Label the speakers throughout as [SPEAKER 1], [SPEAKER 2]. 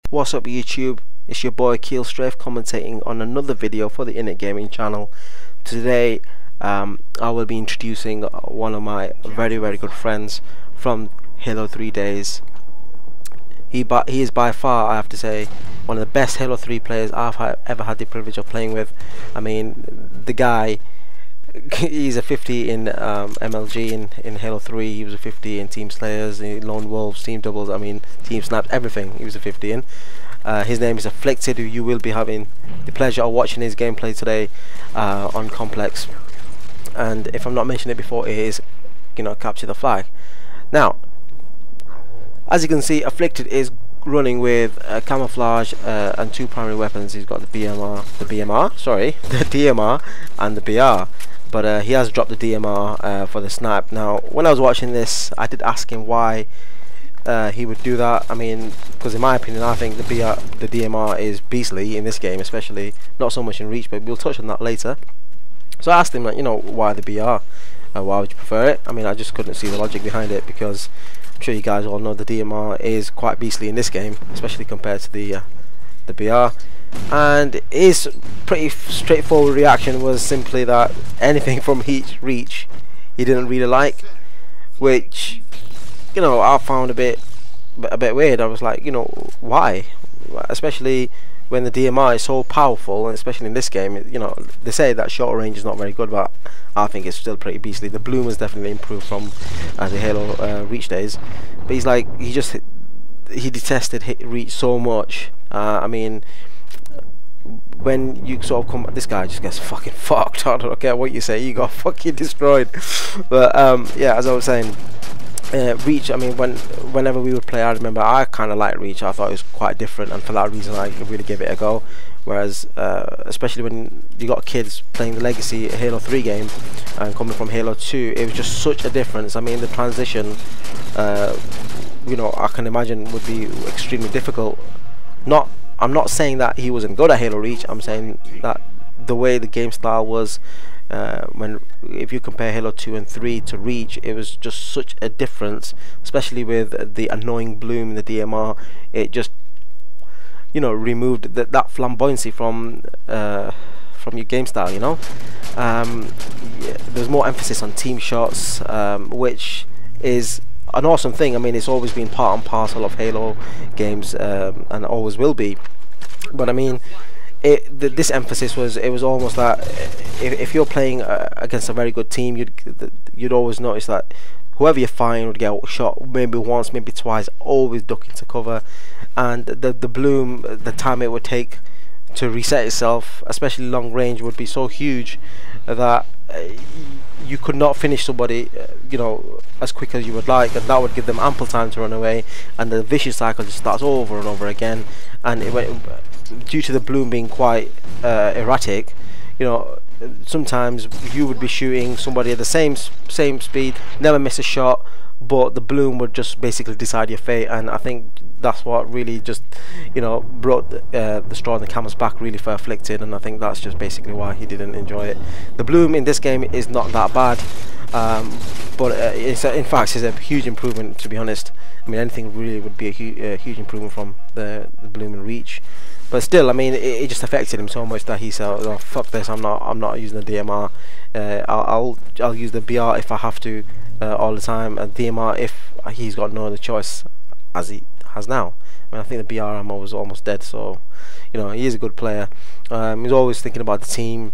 [SPEAKER 1] What's up YouTube? It's your boy Keelstrafe commentating on another video for the Innit Gaming channel. Today I will be introducing one of my very good friends from Halo 3 days. He is by far, I have to say, one of the best Halo 3 players I've ever had the privilege of playing with. I mean, the guy, he's a 50 in MLG in Halo 3, he was a 50 in Team Slayers, in Lone Wolves, Team Doubles, I mean Team Snaps, everything he was a 50 in. His name is Afflicted, who you will be having the pleasure of watching his gameplay today on Complex. And if I'm not mentioning it before, it is, Capture the Flag. Now, as you can see, Afflicted is running with camouflage and two primary weapons. He's got the DMR and the BR. But he has dropped the DMR for the snipe. Now, when I was watching this, I did ask him why he would do that. I mean, because in my opinion, I think the DMR is beastly in this game, especially not so much in Reach, but we'll touch on that later. So I asked him, like, why the BR? Why would you prefer it? I mean, I just couldn't see the logic behind it, because I'm sure you guys all know the DMR is quite beastly in this game, especially compared to the BR. And his pretty straightforward reaction was simply that anything from Reach he didn't really like, which I found a bit weird. I was like, why? Especially when the DMR is so powerful, and especially in this game, they say that short range is not very good, but I think it's still pretty beastly. The bloom has definitely improved from the Halo Reach days, but he's like, he detested Reach so much. I mean, when you sort of come, this guy just gets fucking fucked. I don't care what you say, you got fucking destroyed. But yeah, as I was saying, Reach, I mean, whenever we would play, I remember I kind of liked Reach. I thought it was quite different, and for that reason I really gave it a go. Whereas especially when you got kids playing the Legacy Halo 3 game and coming from Halo 2, it was just such a difference. I mean, the transition I can imagine would be extremely difficult. I'm not saying that he wasn't good at Halo Reach. I'm saying that the way the game style was, if you compare Halo 2 and 3 to Reach, it was just such a difference, especially with the annoying bloom in the DMR. It just removed that flamboyancy from your game style. Yeah, there's more emphasis on team shots, which is an awesome thing. I mean, it's always been part and parcel of Halo games, and always will be. But I mean, this emphasis was almost that if you're playing against a very good team, you'd always notice that whoever you're fighting would get shot maybe once, maybe twice, always ducking to cover, and the bloom, the time it would take to reset itself, especially long range, would be so huge that you could not finish somebody as quick as you would like, and that would give them ample time to run away, and the vicious cycle just starts over and over again. And due to the bloom being quite erratic, sometimes you would be shooting somebody at the same speed, never miss a shot, but the bloom would just basically decide your fate. And I think that's what really just brought the straw in the camel's back really for Afflicted, and I think that's just basically why he didn't enjoy it. The bloom in this game is not that bad, but in fact it's a huge improvement, to be honest. I mean, anything really would be a huge improvement from the bloom in Reach. But still, I mean, it just affected him so much that he said, "Oh, fuck this! I'm not using the DMR. I'll use the BR if I have to all the time, and DMR if he's got no other choice, as he has now." I mean, I think the BR ammo was almost dead, so he is a good player. He's always thinking about the team.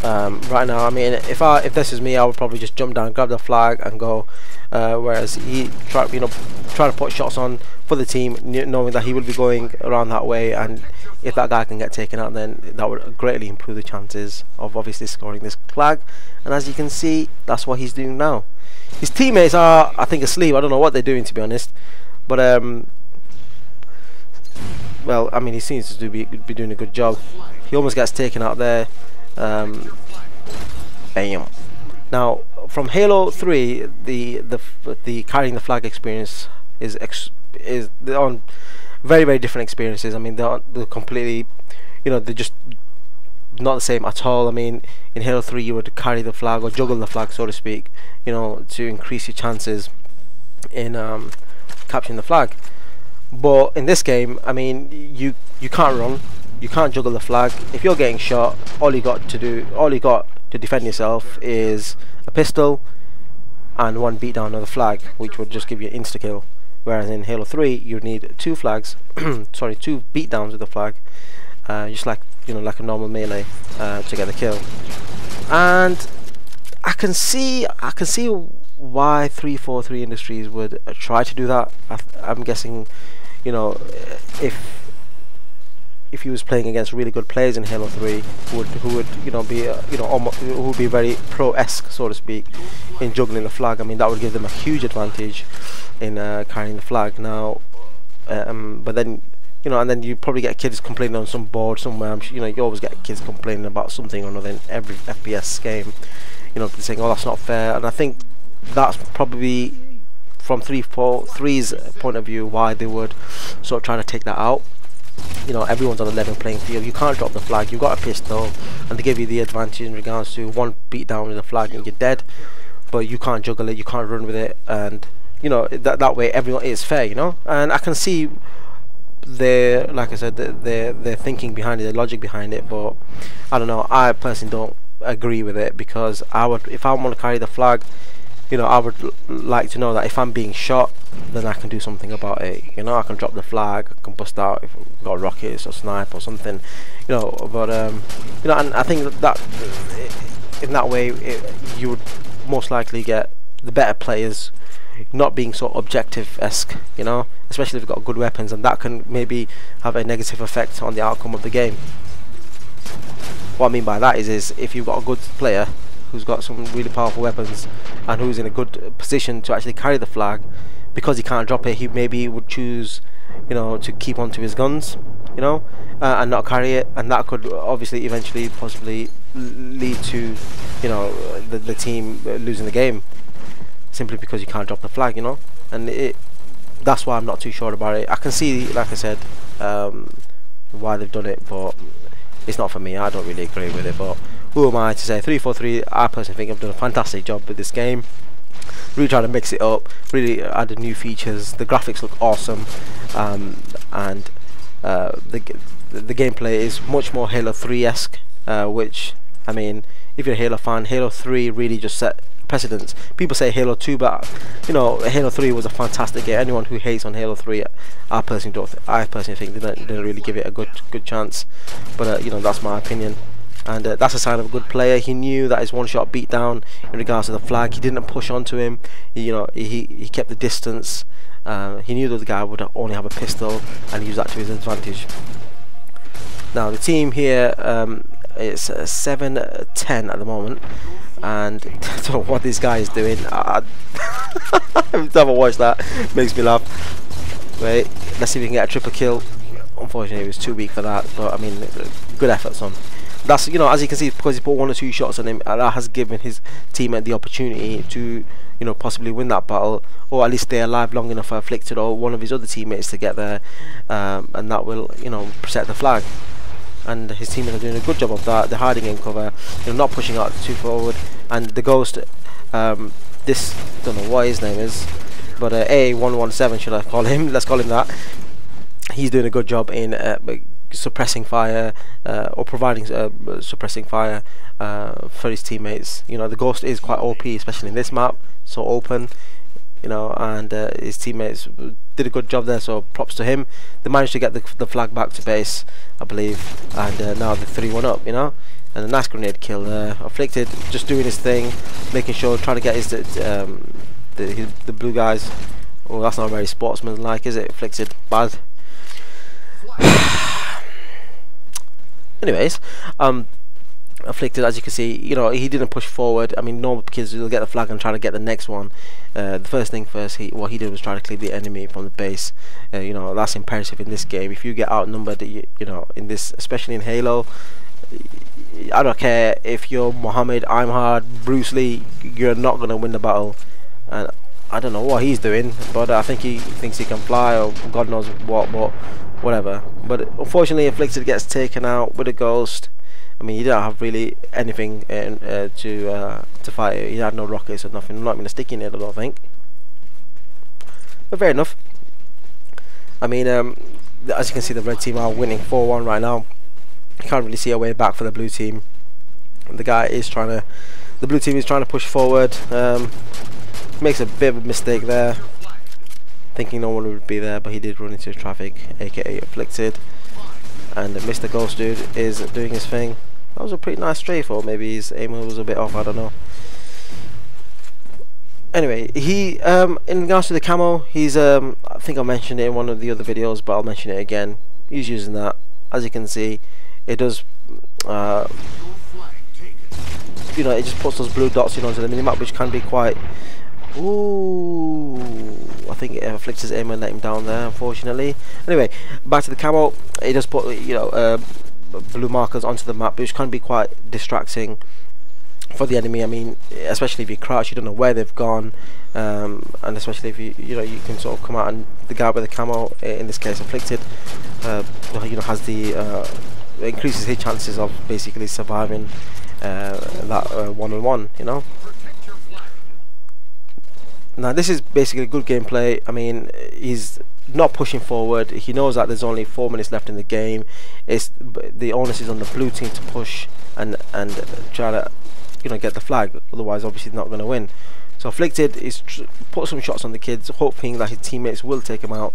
[SPEAKER 1] Right now, I mean, if this is me, I would probably just jump down, grab the flag, and go. Whereas he try to put shots on for the team, knowing that he will be going around that way, and if that guy can get taken out, then that would greatly improve the chances of obviously scoring this flag. And as you can see, that's what he's doing now. His teammates are, I think, asleep. I don't know what they're doing, to be honest, but well, I mean, he seems to be doing a good job. He almost gets taken out there. Bam. Now, from Halo 3, the carrying the flag experience is on very different experiences. I mean, they're completely, they're just not the same at all. I mean, in Halo 3 you would carry the flag, or juggle the flag, so to speak, to increase your chances in capturing the flag. But in this game, I mean, you can't run, you can't juggle the flag. If you're getting shot, all you got to defend yourself is a pistol and one beat down of the flag, which would just give you an insta kill. Whereas in Halo 3, you need two flags, sorry, two beat downs with the flag, just like like a normal melee, to get the kill. And I can see why 343 Industries would try to do that. I'm guessing, if he was playing against really good players in Halo 3 who would be who would be very pro-esque, so to speak, in juggling the flag. I mean, that would give them a huge advantage in carrying the flag. Now, but then and then you probably get kids complaining on some board somewhere. I'm sure, you always get kids complaining about something or another in every FPS game. Saying, "Oh, that's not fair." And I think that's probably from 343's point of view why they would sort of try to take that out. Everyone's on a level playing field. You can't drop the flag. You've got a pistol, and they give you the advantage in regards to one beat down with the flag and you're dead. But you can't juggle it. You can't run with it, and that way everyone is fair. And I can see like I said, their thinking behind it, the logic behind it. But I don't know. I personally don't agree with it, because if I want to carry the flag, I would like to know that if I'm being shot, then I can do something about it. I can drop the flag, I can bust out if I've got rockets or snipe or something. But and I think that in that way you would most likely get the better players not being so objective-esque, especially if you've got good weapons, and that can maybe have a negative effect on the outcome of the game. What I mean by that is if you've got a good player who's got some really powerful weapons and who's in a good position to actually carry the flag, because he can't drop it, he maybe would choose to keep on to his guns, and not carry it, and that could obviously eventually possibly lead to the team losing the game, simply because you can't drop the flag, and that's why I'm not too sure about it. I can see, like I said, why they've done it, but it's not for me. I don't really agree with it, but who am I to say? 343, I personally think have done a fantastic job with this game. Really trying to mix it up, really added new features. The graphics look awesome, and the gameplay is much more Halo 3-esque, which, I mean, if you're a Halo fan, Halo 3 really just set precedence. People say Halo 2, but Halo 3 was a fantastic game. Anyone who hates on Halo 3, I personally think they didn't really give it a good chance. But that's my opinion. And that's a sign of a good player. He knew that his one-shot beat down in regards to the flag. He didn't push onto him. He kept the distance. He knew that the guy would only have a pistol, and used that to his advantage. Now the team here is 7-10 at the moment, and I don't know what this guy is doing. I haven't watched that. Makes me laugh. Wait, let's see if we can get a triple kill. Unfortunately, it was too weak for that, but I mean, good effort, son. That's, as you can see, because he put 1 or 2 shots on him, that has given his teammate the opportunity to possibly win that battle, or at least stay alive long enough for Afflicted or one of his other teammates to get there, and that will protect the flag. And his teammates are doing a good job of that. They're hiding in cover, not pushing out too forward. And the Ghost, this, don't know what his name is, but A117 should I call him? Let's call him that. He's doing a good job in suppressing fire, or providing suppressing fire for his teammates. The Ghost is quite OP, especially in this map, so open. And his teammates did a good job there, so props to him. They managed to get the flag back to base, I believe, and now they're 3-1 up, and a nice grenade kill there. Afflicted just doing his thing, making sure, trying to get the blue guys. Oh, that's not very sportsmanlike, is it? Afflicted, bad. Anyways, Afflicted, as you can see, he didn't push forward. I mean, normal kids will get the flag and try to get the next one. The first thing first, what he did was try to clear the enemy from the base. That's imperative in this game. If you get outnumbered, in this, especially in Halo, I don't care if you're Muhammad, I'm hard, Bruce Lee, you're not gonna win the battle. And I don't know what he's doing, but I think he thinks he can fly, or God knows what, but whatever. But unfortunately, Afflicted gets taken out with a Ghost. I mean, he didn't have really anything to fight it. He had no rockets or nothing. Not even a sticky nail, I don't think. But fair enough. I mean, as you can see, the red team are winning 4-1 right now. You can't really see a way back for the blue team. The blue team is trying to push forward. Makes a bit of a mistake there, thinking no one would be there, but he did run into traffic, aka Afflicted. And Mr. Ghost Dude is doing his thing. That was a pretty nice strafe, or maybe his aim was a bit off, I don't know. Anyway, he in regards to the camo, he's I think I mentioned it in one of the other videos, but I'll mention it again. He's using that. As you can see, it does you know, it just puts those blue dots onto the minimap, which can be quite... Ooh, I think it afflicts his aim and let him down there, unfortunately. Anyway, back to the camo. It does put, you know, blue markers onto the map, which can be quite distracting for the enemy. I mean, especially if you crouch, you don't know where they've gone, and especially if you know, you can sort of come out, and the guy with the camo, in this case Afflicted, you know, has the increases his chances of basically surviving that one-on-one, you know. Now this is basically good gameplay. I mean, he's not pushing forward. He knows that there's only 4 minutes left in the game. The onus is on the blue team to push and try to, you know, get the flag. Otherwise, obviously, not going to win. So Afflicted is put some shots on the kids, hoping that his teammates will take him out.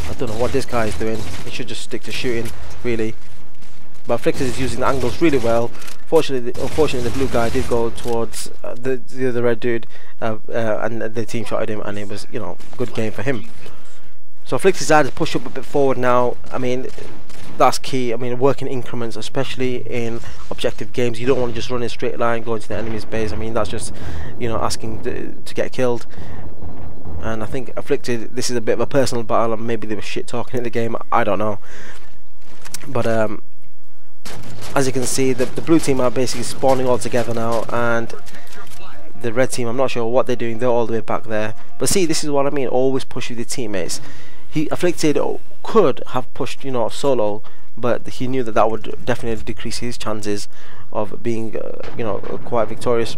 [SPEAKER 1] I don't know what this guy is doing. He should just stick to shooting, really. But Afflicted is using the angles really well. Unfortunately, the blue guy did go towards the other red dude, and the team shot at him, and it was, you know, good game for him. So Afflicted's had to push up a bit forward now. I mean, that's key. I mean, work in increments, especially in objective games. You don't want to just run in a straight line, go into the enemy's base. I mean, that's just, you know, asking to get killed. And I think Afflicted, this is a bit of a personal battle, and maybe they were shit talking in the game. I don't know. But as you can see, the blue team are basically spawning all together now, and the red team, I'm not sure what they're doing. They're all the way back there. But see, this is what I mean. Always push with your teammates. Afflicted could have pushed, you know, solo, but he knew that that would definitely decrease his chances of being, you know, quite victorious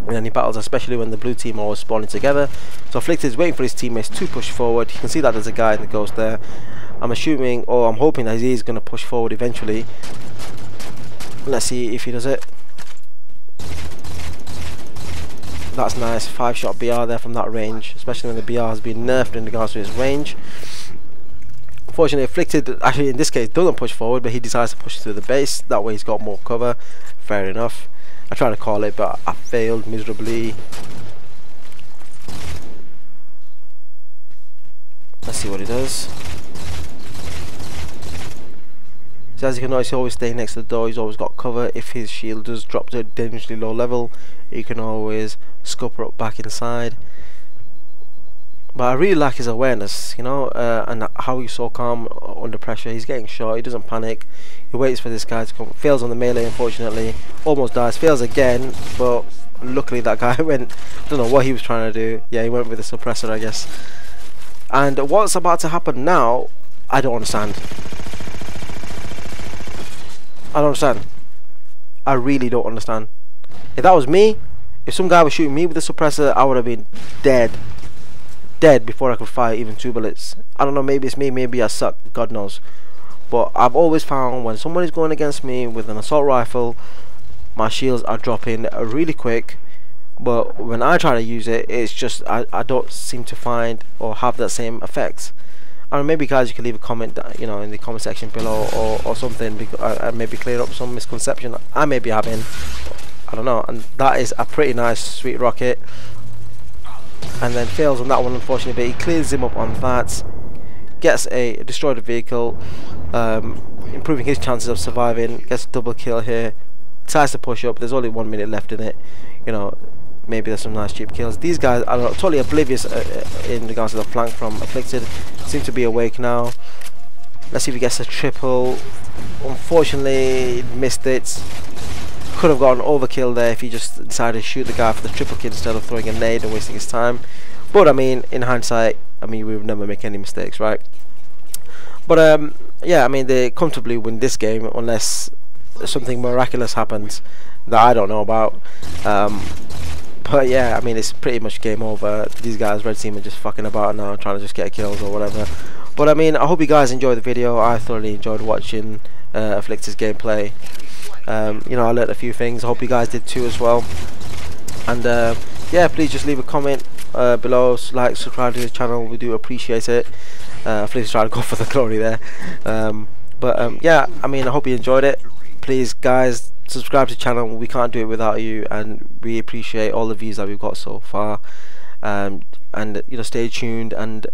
[SPEAKER 1] in any battles, especially when the blue team are all spawning together. So Afflicted is waiting for his teammates to push forward. You can see that there's a guy that goes there. I'm assuming, or I'm hoping that he is going to push forward eventually. Let's see if he does it. That's nice. 5-shot BR there from that range, especially when the BR has been nerfed in regards to his range. Unfortunately, Afflicted, actually in this case, doesn't push forward, but he decides to push through the base. That way he's got more cover. Fair enough. I tried to call it, but I failed miserably. Let's see what he does. So as you can notice, he always stays next to the door. He's always got cover. If his shield does drop to a dangerously low level, you can always scupper up back inside. But I really like his awareness, you know, and how he's so calm under pressure. He's getting shot, he doesn't panic. He waits for this guy to come. Fails on the melee, unfortunately. Almost dies. Fails again, but luckily that guy went, I don't know what he was trying to do. Yeah, he went with the suppressor, I guess. And what's about to happen now, I don't understand. I don't understand. I really don't understand. If that was me, if some guy was shooting me with a suppressor, I would have been dead. Dead before I could fire even 2 bullets. I don't know, maybe it's me, maybe I suck, God knows. But I've always found when someone is going against me with an assault rifle, my shields are dropping really quick. But when I try to use it, it's just I don't seem to find or have that same effect. I don't know, maybe guys, you can leave a comment, you know, in the comment section below, or something, because maybe clear up some misconception I may be having. I don't know. And that is a pretty nice sweet rocket, and then fails on that one, unfortunately, but he clears him up on that, gets a destroyed vehicle, improving his chances of surviving. Gets a double kill here, decides to push up. There's only 1 minute left in it, you know. Maybe there's some nice cheap kills. These guys are totally oblivious in regards to the flank from Afflicted. Seem to be awake now. Let's see if he gets a triple. Unfortunately, missed it. Could have gotten overkill there if he just decided to shoot the guy for the triple kill instead of throwing a nade and wasting his time. But I mean, in hindsight, I mean, we would never make any mistakes, right? But yeah, I mean, they comfortably win this game unless something miraculous happens that I don't know about. But yeah, I mean, it's pretty much game over. These guys, red team, are just fucking about now, trying to just get kills or whatever. But I mean, I hope you guys enjoyed the video. I thoroughly enjoyed watching Afflicted's gameplay. You know, I learned a few things. I hope you guys did too as well. And yeah, please just leave a comment below, like, subscribe to the channel. We do appreciate it. Afflicted's trying to go for the glory there. Yeah, I mean, I hope you enjoyed it. Please, guys, subscribe to the channel. We can't do it without you, and we appreciate all the views that we've got so far. And you know, stay tuned, and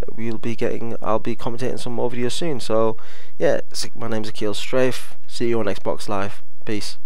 [SPEAKER 1] I'll be commentating some more videos soon. So yeah, my name's Akil Strafe. See you on Xbox Live. Peace.